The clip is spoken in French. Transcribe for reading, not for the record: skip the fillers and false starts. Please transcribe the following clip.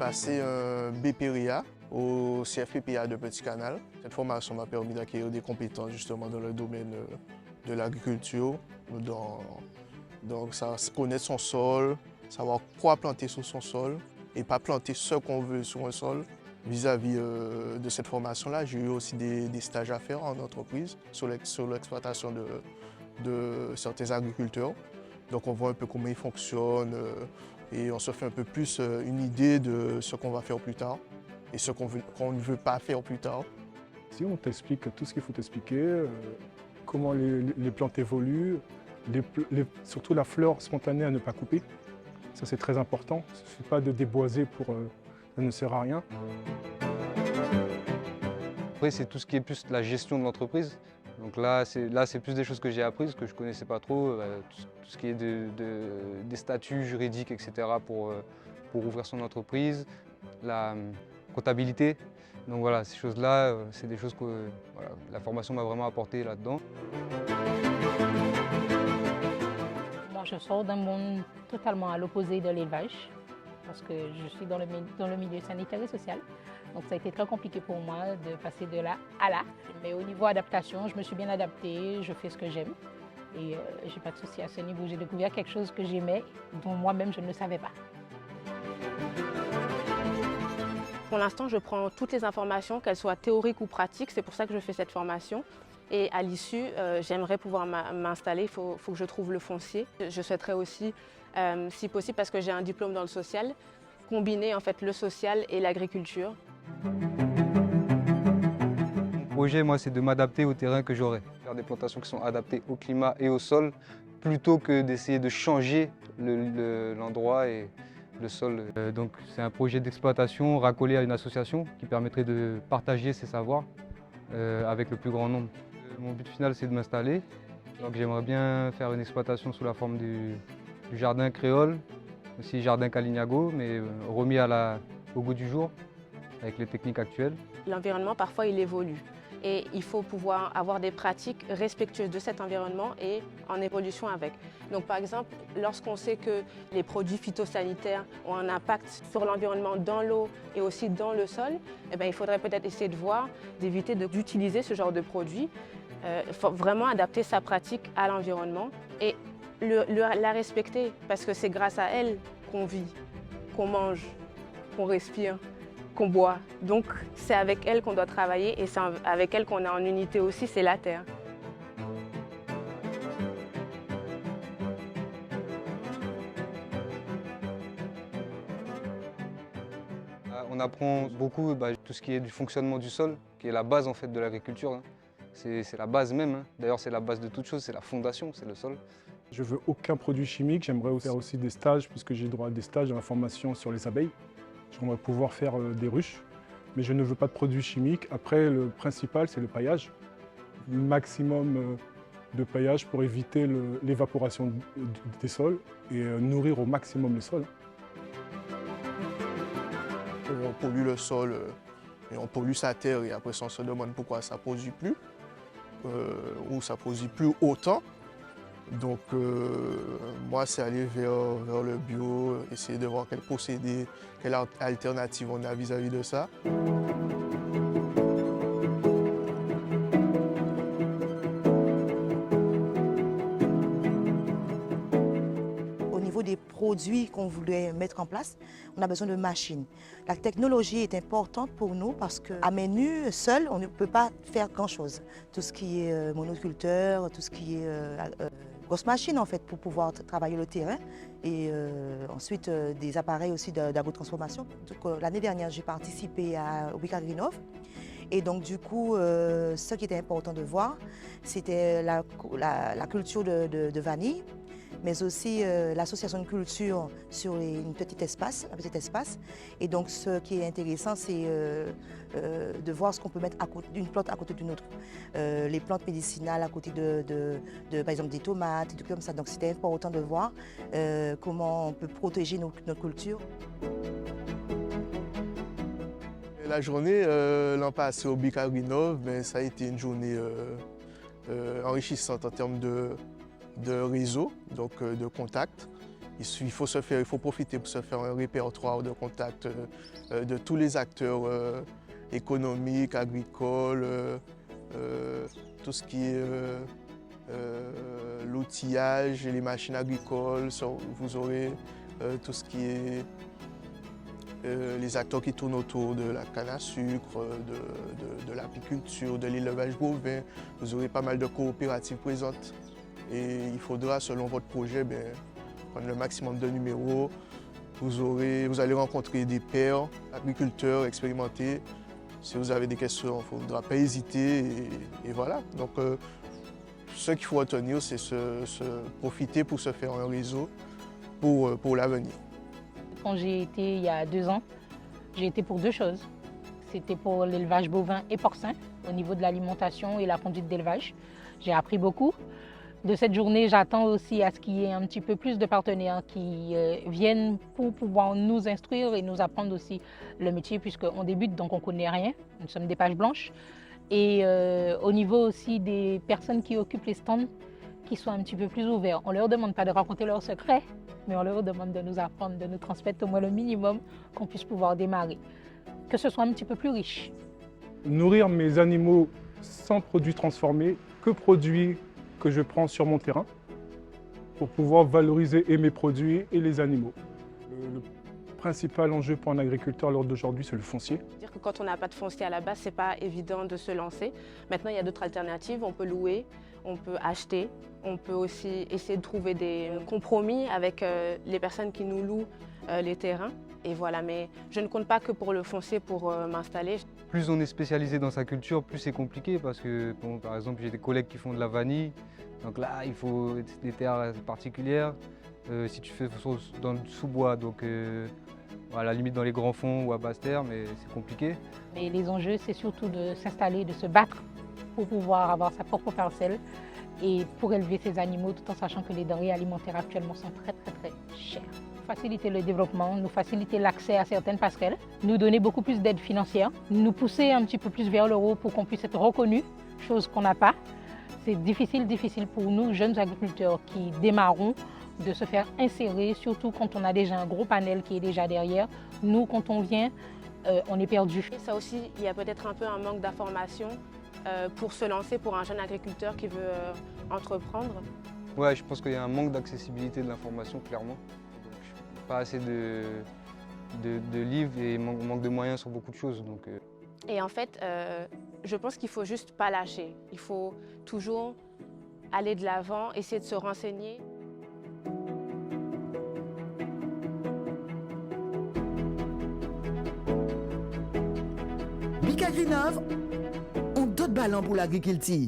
passé un BPRIA au CFPPA de Petit Canal. Cette formation m'a permis d'acquérir des compétences justement dans le domaine de l'agriculture. Donc ça, connaître son sol, savoir quoi planter sur son sol et pas planter ce qu'on veut sur un sol. Vis-à-vis de cette formation-là, j'ai eu aussi des stages à faire en entreprise sur l'exploitation de certains agriculteurs. Donc on voit un peu comment ils fonctionnent et on se fait un peu plus une idée de ce qu'on va faire plus tard et ce qu'on ne veut pas faire plus tard. Si on t'explique tout ce qu'il faut t'expliquer, comment les plantes évoluent, surtout la fleur spontanée à ne pas couper. Ça c'est très important. Il ne suffit pas de déboiser ça ne sert à rien. Après c'est tout ce qui est plus la gestion de l'entreprise. Donc là c'est plus des choses que j'ai apprises, que je ne connaissais pas trop. Tout ce qui est des statuts juridiques, etc. pour ouvrir son entreprise, la comptabilité. Donc voilà, ces choses-là, c'est des choses que la formation m'a vraiment apporté là-dedans. Moi, je sors d'un monde totalement à l'opposé de l'élevage, parce que je suis dans le milieu sanitaire et social. Donc ça a été très compliqué pour moi de passer de là à là. Mais au niveau adaptation, je me suis bien adaptée, je fais ce que j'aime. Et je n'ai pas de souci à ce niveau. J'ai découvert quelque chose que j'aimais, dont moi-même je ne le savais pas. Pour l'instant, je prends toutes les informations, qu'elles soient théoriques ou pratiques. C'est pour ça que je fais cette formation. Et à l'issue, j'aimerais pouvoir m'installer. Il faut que je trouve le foncier. Je souhaiterais aussi, si possible, parce que j'ai un diplôme dans le social, combiner en fait le social et l'agriculture. Mon projet, moi, c'est de m'adapter au terrain que j'aurai. Faire des plantations qui sont adaptées au climat et au sol, plutôt que d'essayer de changer l'endroit et le sol. Donc c'est un projet d'exploitation racolé à une association qui permettrait de partager ses savoirs avec le plus grand nombre. Mon but final, c'est de m'installer. Donc j'aimerais bien faire une exploitation sous la forme du jardin créole, aussi jardin Calignago, mais remis au goût du jour avec les techniques actuelles. L'environnement, parfois, il évolue. Et il faut pouvoir avoir des pratiques respectueuses de cet environnement et en évolution avec. Donc par exemple, lorsqu'on sait que les produits phytosanitaires ont un impact sur l'environnement dans l'eau et aussi dans le sol, eh bien, il faudrait peut-être essayer de voir, d'éviter d'utiliser ce genre de produits. Il faut vraiment adapter sa pratique à l'environnement et la respecter parce que c'est grâce à elle qu'on vit, qu'on mange, qu'on respire, qu'on boit. Donc c'est avec elle qu'on doit travailler et c'est avec elle qu'on est en unité aussi, c'est la terre. On apprend beaucoup tout ce qui est du fonctionnement du sol, qui est la base en fait de l'agriculture. C'est la base même. D'ailleurs c'est la base de toute chose, c'est la fondation, c'est le sol. Je veux aucun produit chimique, j'aimerais faire aussi des stages puisque j'ai droit à des stages dans la formation sur les abeilles. J'aimerais pouvoir faire des ruches, mais je ne veux pas de produits chimiques. Après, le principal, c'est le paillage. Maximum de paillage pour éviter l'évaporation des sols et nourrir au maximum les sols. On pollue le sol et on pollue sa terre et après on se demande pourquoi ça ne produit plus ou ça ne produit plus autant. Donc moi, c'est aller vers le bio, essayer de voir quel procédé, quelle alternative on a vis-à-vis de ça. Au niveau des produits qu'on voulait mettre en place, on a besoin de machines. La technologie est importante pour nous parce qu'à main nue, seul, on ne peut pas faire grand-chose. Tout ce qui est monoculteur, tout ce qui est grosse machine en fait pour pouvoir travailler le terrain et ensuite des appareils aussi d'agrotransformation. L'année dernière, j'ai participé au Week Agrinov et donc du coup, ce qui était important de voir, c'était la culture de vanille, mais aussi l'association de culture sur un petit espace. Et donc ce qui est intéressant, c'est de voir ce qu'on peut mettre d'une plante à côté d'une autre. Les plantes médicinales à côté par exemple des tomates, des trucs comme ça. Donc c'était important de voir comment on peut protéger notre culture. La journée, l'an passé au Week Agrinov, ça a été une journée enrichissante en termes de réseau, donc de contact. Il faut profiter pour se faire un répertoire de contacts de tous les acteurs économiques, agricoles, tout ce qui est l'outillage et les machines agricoles. Vous aurez tout ce qui est les acteurs qui tournent autour de la canne à sucre, de l'apiculture, de l'élevage bovin. Vous aurez pas mal de coopératives présentes. Et il faudra, selon votre projet, prendre le maximum de numéros. Vous allez rencontrer des pairs, agriculteurs expérimentés. Si vous avez des questions, il ne faudra pas hésiter. Et voilà. Donc, ce qu'il faut retenir, c'est profiter pour se faire un réseau pour l'avenir. Quand j'ai été il y a 2 ans, j'ai été pour 2 choses. C'était pour l'élevage bovin et porcin, au niveau de l'alimentation et la conduite d'élevage. J'ai appris beaucoup. De cette journée, j'attends aussi à ce qu'il y ait un petit peu plus de partenaires qui viennent pour pouvoir nous instruire et nous apprendre aussi le métier, puisqu'on débute, donc on ne connaît rien. Nous sommes des pages blanches. Et au niveau aussi des personnes qui occupent les stands, qui soient un petit peu plus ouverts. On ne leur demande pas de raconter leurs secrets, mais on leur demande de nous apprendre, de nous transmettre au moins le minimum qu'on puisse pouvoir démarrer. Que ce soit un petit peu plus riche. Nourrir mes animaux sans produits transformés, que produits que je prends sur mon terrain, pour pouvoir valoriser et mes produits et les animaux. Le principal enjeu pour un agriculteur lors d'aujourd'hui, c'est le foncier. Dire que quand on n'a pas de foncier à la base, c'est pas évident de se lancer. Maintenant, il y a d'autres alternatives. On peut louer, on peut acheter, on peut aussi essayer de trouver des compromis avec les personnes qui nous louent les terrains. Et voilà, mais je ne compte pas que pour le foncier pour m'installer. Plus on est spécialisé dans sa culture, plus c'est compliqué parce que, bon, par exemple, j'ai des collègues qui font de la vanille. Donc là, il faut des terres particulières. Si tu fais dans le sous-bois, donc à la limite dans les grands fonds ou à basse terre, mais c'est compliqué. Mais les enjeux, c'est surtout de s'installer, de se battre pour pouvoir avoir sa propre parcelle et pour élever ses animaux, tout en sachant que les denrées alimentaires actuellement sont très chères. Faciliter le développement, nous faciliter l'accès à certaines passerelles, nous donner beaucoup plus d'aide financière, nous pousser un petit peu plus vers le haut pour qu'on puisse être reconnu, chose qu'on n'a pas. C'est difficile pour nous, jeunes agriculteurs qui démarrons, de se faire insérer, surtout quand on a déjà un gros panel qui est déjà derrière. Nous, quand on vient, on est perdu. Ça aussi, il y a peut-être un peu un manque d'information pour se lancer pour un jeune agriculteur qui veut entreprendre. Ouais, je pense qu'il y a un manque d'accessibilité de l'information, clairement. Pas assez de livres et manque de moyens sur beaucoup de choses. Donc, Et en fait, je pense qu'il ne faut juste pas lâcher. Il faut toujours aller de l'avant, essayer de se renseigner. Bika Greenov, on d'autres ballons pour l'agriculture.